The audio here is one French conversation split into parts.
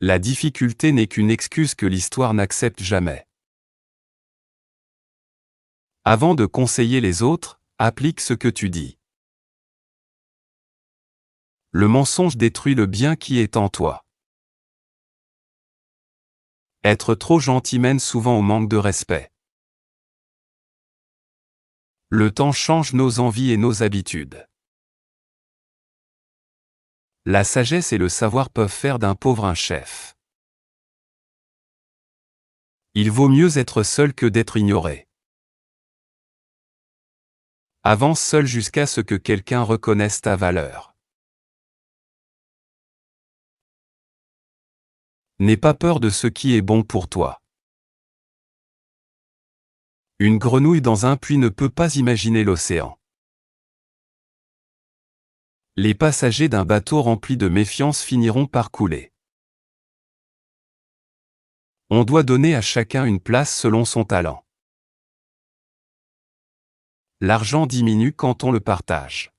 La difficulté n'est qu'une excuse que l'histoire n'accepte jamais. Avant de conseiller les autres, applique ce que tu dis. Le mensonge détruit le bien qui est en toi. Être trop gentil mène souvent au manque de respect. Le temps change nos envies et nos habitudes. La sagesse et le savoir peuvent faire d'un pauvre un chef. Il vaut mieux être seul que d'être ignoré. Avance seul jusqu'à ce que quelqu'un reconnaisse ta valeur. N'aie pas peur de ce qui est bon pour toi. Une grenouille dans un puits ne peut pas imaginer l'océan. Les passagers d'un bateau rempli de méfiance finiront par couler. On doit donner à chacun une place selon son talent. L'argent diminue quand on le partage.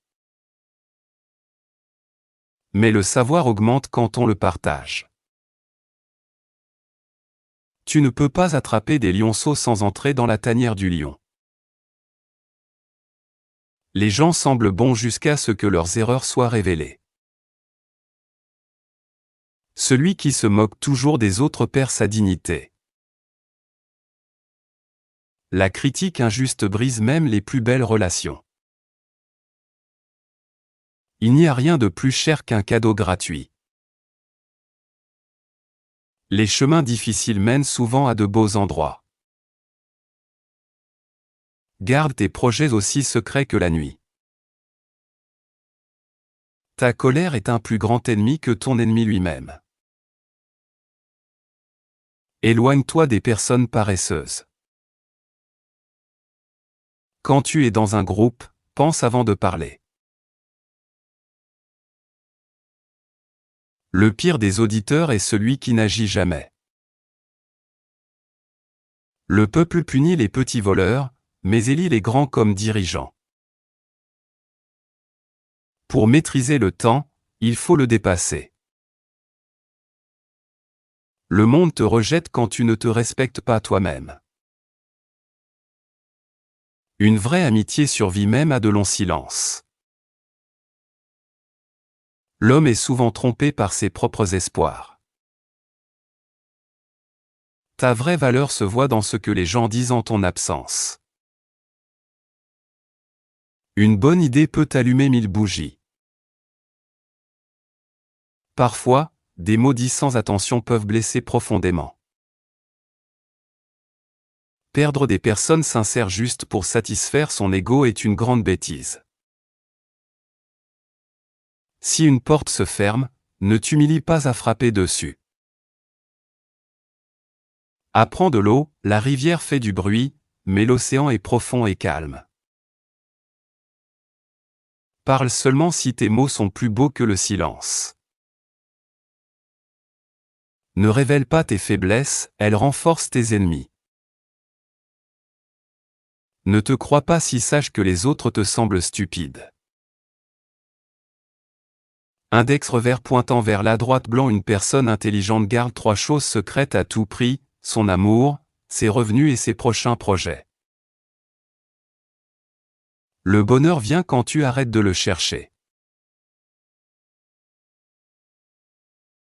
Mais le savoir augmente quand on le partage. Tu ne peux pas attraper des lionceaux sans entrer dans la tanière du lion. Les gens semblent bons jusqu'à ce que leurs erreurs soient révélées. Celui qui se moque toujours des autres perd sa dignité. La critique injuste brise même les plus belles relations. Il n'y a rien de plus cher qu'un cadeau gratuit. Les chemins difficiles mènent souvent à de beaux endroits. Garde tes projets aussi secrets que la nuit. Ta colère est un plus grand ennemi que ton ennemi lui-même. Éloigne-toi des personnes paresseuses. Quand tu es dans un groupe, pense avant de parler. Le pire des auditeurs est celui qui n'agit jamais. Le peuple punit les petits voleurs, mais élit les grands comme dirigeants. Pour maîtriser le temps, il faut le dépasser. Le monde te rejette quand tu ne te respectes pas toi-même. Une vraie amitié survit même à de longs silences. L'homme est souvent trompé par ses propres espoirs. Ta vraie valeur se voit dans ce que les gens disent en ton absence. Une bonne idée peut allumer 1000 bougies. Parfois, des mots dits sans attention peuvent blesser profondément. Perdre des personnes sincères juste pour satisfaire son ego est une grande bêtise. Si une porte se ferme, ne t'humilie pas à frapper dessus. Apprends de l'eau, la rivière fait du bruit, mais l'océan est profond et calme. Parle seulement si tes mots sont plus beaux que le silence. Ne révèle pas tes faiblesses, elles renforcent tes ennemis. Ne te crois pas si sage que les autres te semblent stupides. Index revers pointant vers la droite blanc. Une personne intelligente garde 3 choses secrètes à tout prix, son amour, ses revenus et ses prochains projets. Le bonheur vient quand tu arrêtes de le chercher.